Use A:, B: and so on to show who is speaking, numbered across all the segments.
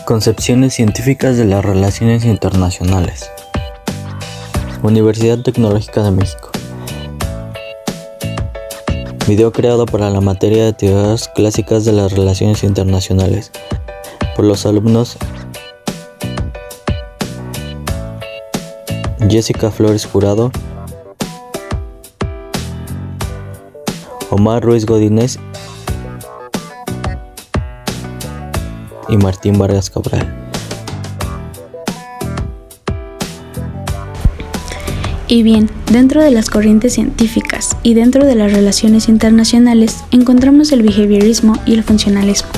A: Concepciones científicas de las relaciones internacionales. Universidad Tecnológica de México. Video creado para la materia de teorías clásicas de las relaciones internacionales por los alumnos Jessica Flores Jurado, Omar Ruiz Godínez y Martín Vargas Cabral.
B: Y bien, dentro de las corrientes científicas y dentro de las relaciones internacionales encontramos el behaviorismo y el funcionalismo.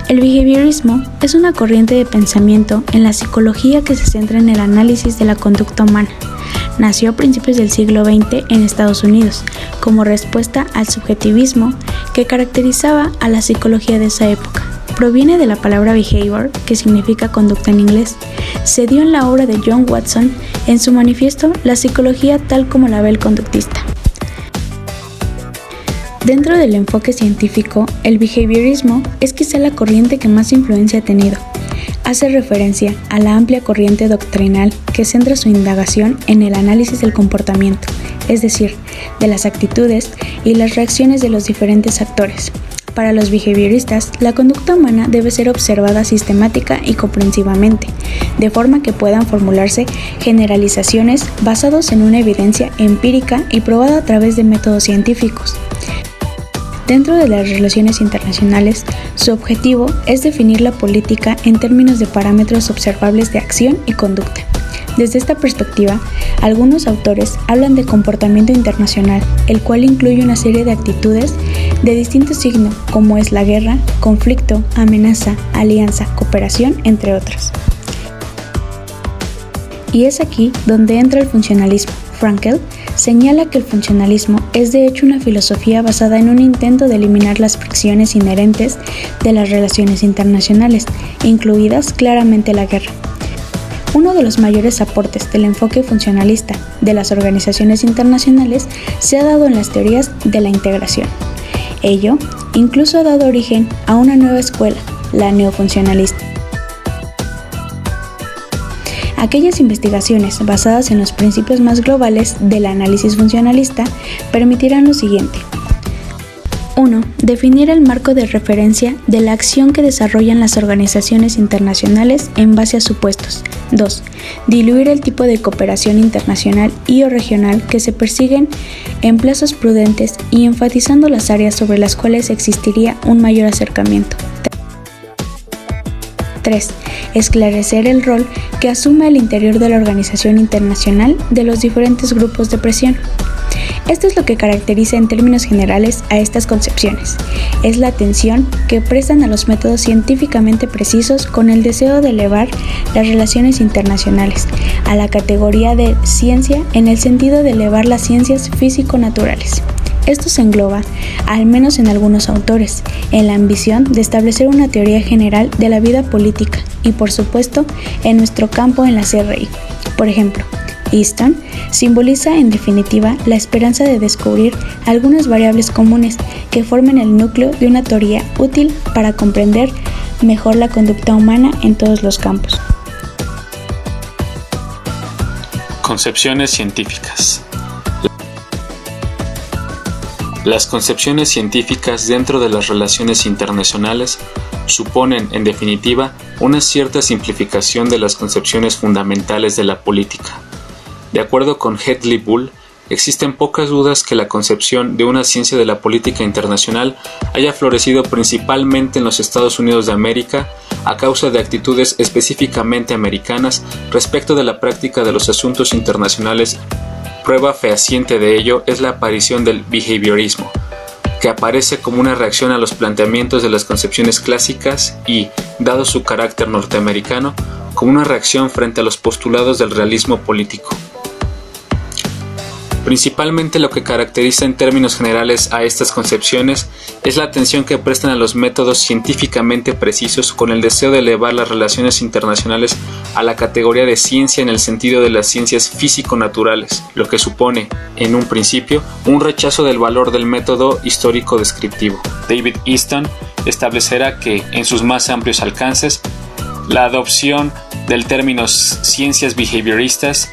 B: El behaviorismo es una corriente de pensamiento en la psicología que se centra en el análisis de la conducta humana. Nació a principios del siglo XX en Estados Unidos, como respuesta al subjetivismo que caracterizaba a la psicología de esa época. Proviene de la palabra behavior, que significa conducta en inglés. Se dio en la obra de John Watson en su manifiesto La psicología tal como la ve el conductista. Dentro del enfoque científico, el behaviorismo es quizá la corriente que más influencia ha tenido. Hace referencia a la amplia corriente doctrinal que centra su indagación en el análisis del comportamiento, es decir, de las actitudes y las reacciones de los diferentes actores. Para los behavioristas, la conducta humana debe ser observada sistemática y comprensivamente, de forma que puedan formularse generalizaciones basadas en una evidencia empírica y probada a través de métodos científicos. Dentro de las relaciones internacionales, su objetivo es definir la política en términos de parámetros observables de acción y conducta. Desde esta perspectiva, algunos autores hablan de comportamiento internacional, el cual incluye una serie de actitudes de distinto signo, como es la guerra, conflicto, amenaza, alianza, cooperación, entre otras. Y es aquí donde entra el funcionalismo. Frankl señala que el funcionalismo es de hecho una filosofía basada en un intento de eliminar las fricciones inherentes de las relaciones internacionales, incluidas claramente la guerra. Uno de los mayores aportes del enfoque funcionalista de las organizaciones internacionales se ha dado en las teorías de la integración. Ello incluso ha dado origen a una nueva escuela, la neofuncionalista. Aquellas investigaciones basadas en los principios más globales del análisis funcionalista permitirán lo siguiente. 1. Definir el marco de referencia de la acción que desarrollan las organizaciones internacionales en base a supuestos. 2. Diluir el tipo de cooperación internacional y o regional que se persiguen en plazos prudentes y enfatizando las áreas sobre las cuales existiría un mayor acercamiento. 3. Esclarecer el rol que asume al interior de la organización internacional de los diferentes grupos de presión. Esto es lo que caracteriza en términos generales a estas concepciones. Es la atención que prestan a los métodos científicamente precisos con el deseo de elevar las relaciones internacionales a la categoría de ciencia en el sentido de elevar las ciencias físico-naturales. Esto se engloba, al menos en algunos autores, en la ambición de establecer una teoría general de la vida política y, por supuesto, en nuestro campo en la CRI. Por ejemplo, Easton simboliza en definitiva la esperanza de descubrir algunas variables comunes que formen el núcleo de una teoría útil para comprender mejor la conducta humana en todos los campos.
C: Concepciones científicas. Las concepciones científicas dentro de las relaciones internacionales suponen, en definitiva, una cierta simplificación de las concepciones fundamentales de la política. De acuerdo con Hedley Bull, existen pocas dudas que la concepción de una ciencia de la política internacional haya florecido principalmente en los Estados Unidos de América a causa de actitudes específicamente americanas respecto de la práctica de los asuntos internacionales. Prueba fehaciente de ello es la aparición del behaviorismo, que aparece como una reacción a los planteamientos de las concepciones clásicas y, dado su carácter norteamericano, como una reacción frente a los postulados del realismo político. Principalmente lo que caracteriza en términos generales a estas concepciones es la atención que prestan a los métodos científicamente precisos con el deseo de elevar las relaciones internacionales a la categoría de ciencia en el sentido de las ciencias físico-naturales, lo que supone, en un principio, un rechazo del valor del método histórico descriptivo. David Easton establecerá que, en sus más amplios alcances, La adopción del término ciencias behavioristas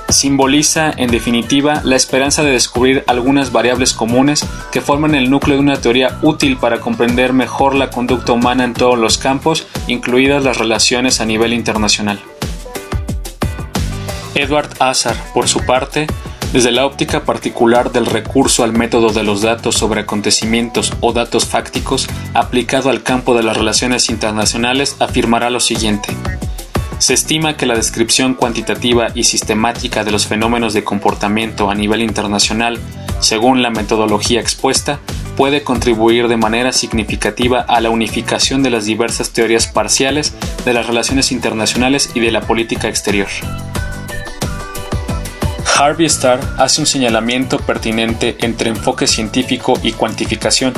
C: simboliza, en definitiva, la esperanza de descubrir algunas variables comunes que forman el núcleo de una teoría útil para comprender mejor la conducta humana en todos los campos, incluidas las relaciones a nivel internacional. Edward Azar, por su parte, desde la óptica particular del recurso al método de los datos sobre acontecimientos o datos fácticos aplicado al campo de las relaciones internacionales, afirmará lo siguiente. Se estima que la descripción cuantitativa y sistemática de los fenómenos de comportamiento a nivel internacional, según la metodología expuesta, puede contribuir de manera significativa a la unificación de las diversas teorías parciales de las relaciones internacionales y de la política exterior. Harvey Starr hace un señalamiento pertinente entre enfoque científico y cuantificación,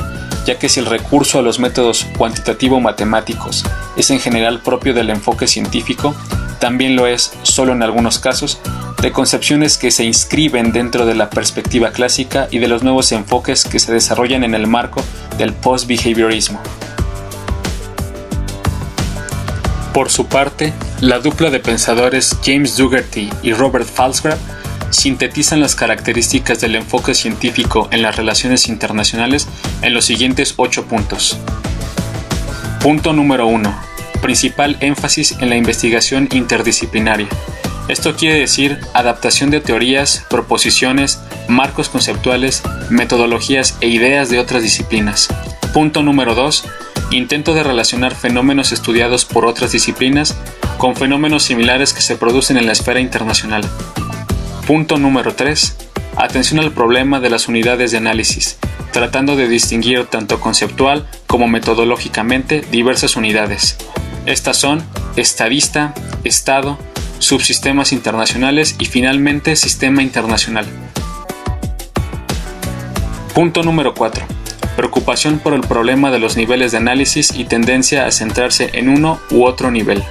C: ya que si el recurso a los métodos cuantitativo-matemáticos es en general propio del enfoque científico, también lo es, solo en algunos casos, de concepciones que se inscriben dentro de la perspectiva clásica y de los nuevos enfoques que se desarrollan en el marco del post-behaviorismo. Por su parte, la dupla de pensadores James Dougherty y Robert Falsgrave sintetizan las características del enfoque científico en las relaciones internacionales en los siguientes 8 puntos. Punto número 1. Principal énfasis en la investigación interdisciplinaria. Esto quiere decir adaptación de teorías, proposiciones, marcos conceptuales, metodologías e ideas de otras disciplinas. Punto número 2. Intento de relacionar fenómenos estudiados por otras disciplinas con fenómenos similares que se producen en la esfera internacional. Punto número 3. Atención al problema de las unidades de análisis, tratando de distinguir tanto conceptual como metodológicamente diversas unidades. Estas son estadista, Estado, subsistemas internacionales y finalmente sistema internacional. Punto número 4. Preocupación por el problema de los niveles de análisis y tendencia a centrarse en uno u otro nivel.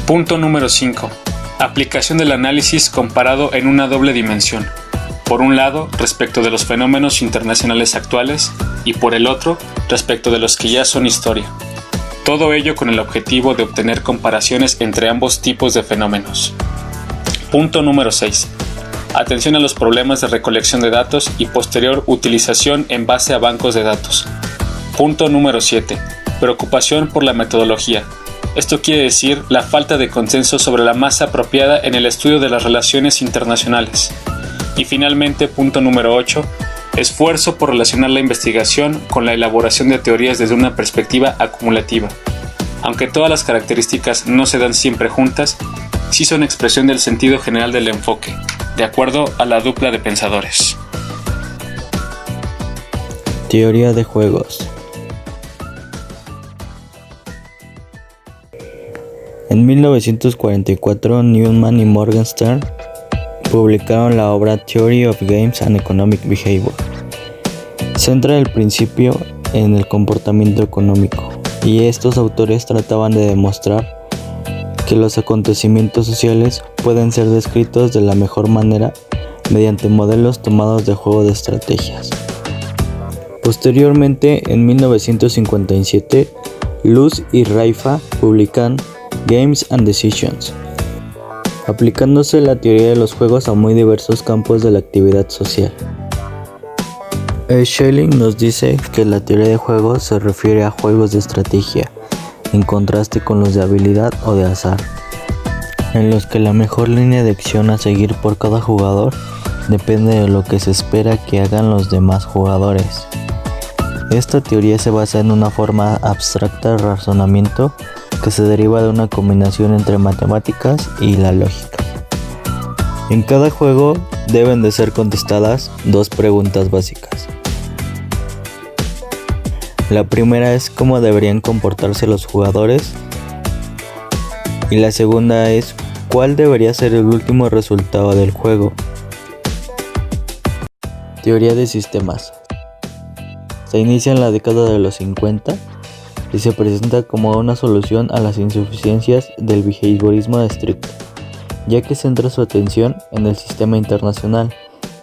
C: Punto número 5. Aplicación del análisis comparado en una doble dimensión. Por un lado, respecto de los fenómenos internacionales actuales, y por el otro, respecto de los que ya son historia. Todo ello con el objetivo de obtener comparaciones entre ambos tipos de fenómenos. Punto número 6. Atención a los problemas de recolección de datos y posterior utilización en base a bancos de datos. Punto número 7. Preocupación por la metodología. Esto quiere decir la falta de consenso sobre la más apropiada en el estudio de las relaciones internacionales. Y finalmente, punto número 8. Esfuerzo por relacionar la investigación con la elaboración de teorías desde una perspectiva acumulativa. Aunque todas las características no se dan siempre juntas, sí son expresión del sentido general del enfoque, de acuerdo a la dupla de pensadores.
A: Teoría de juegos. En 1944, Newman y Morgenstern publicaron la obra Theory of Games and Economic Behavior. Centra el principio en el comportamiento económico, y estos autores trataban de demostrar que los acontecimientos sociales pueden ser descritos de la mejor manera mediante modelos tomados de juego de estrategias. Posteriormente, en 1957, Luz y Raifa publican Games and Decisions, aplicándose la teoría de los juegos a muy diversos campos de la actividad social. Schelling nos dice que la teoría de juegos se refiere a juegos de estrategia, en contraste con los de habilidad o de azar, en los que la mejor línea de acción a seguir por cada jugador depende de lo que se espera que hagan los demás jugadores. Esta teoría se basa en una forma abstracta de razonamiento que se deriva de una combinación entre matemáticas y la lógica. En cada juego deben de ser contestadas 2 preguntas básicas. La primera es cómo deberían comportarse los jugadores, y la segunda es cuál debería ser el último resultado del juego. Teoría de sistemas. Se inicia en la década de los 50 y se presenta como una solución a las insuficiencias del behaviorismo estricto, ya que centra su atención en el sistema internacional,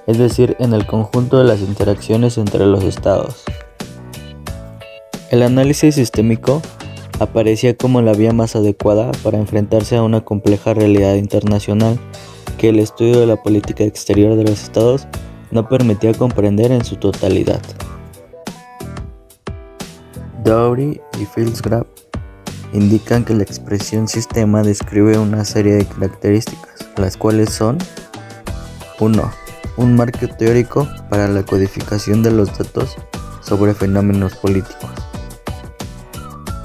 A: es decir, en el conjunto de las interacciones entre los estados. El análisis sistémico aparecía como la vía más adecuada para enfrentarse a una compleja realidad internacional que el estudio de la política exterior de los estados no permitía comprender en su totalidad. Dowry y Fieldgraf indican que la expresión sistema describe una serie de características, las cuales son 1. Un marco teórico para la codificación de los datos sobre fenómenos políticos.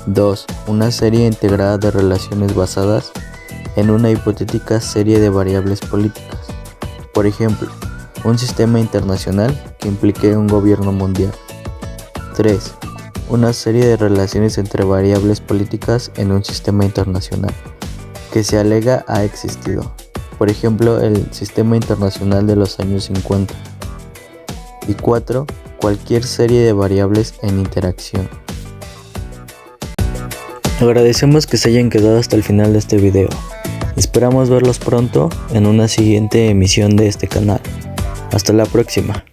A: 2. Una serie integrada de relaciones basadas en una hipotética serie de variables políticas. Por ejemplo, un sistema internacional que implique un gobierno mundial. 3. Una serie de relaciones entre variables políticas en un sistema internacional que se alega ha existido. Por ejemplo, el sistema internacional de los años 50. Y 4. Cualquier serie de variables en interacción. Agradecemos que se hayan quedado hasta el final de este video. Esperamos verlos pronto en una siguiente emisión de este canal. Hasta la próxima.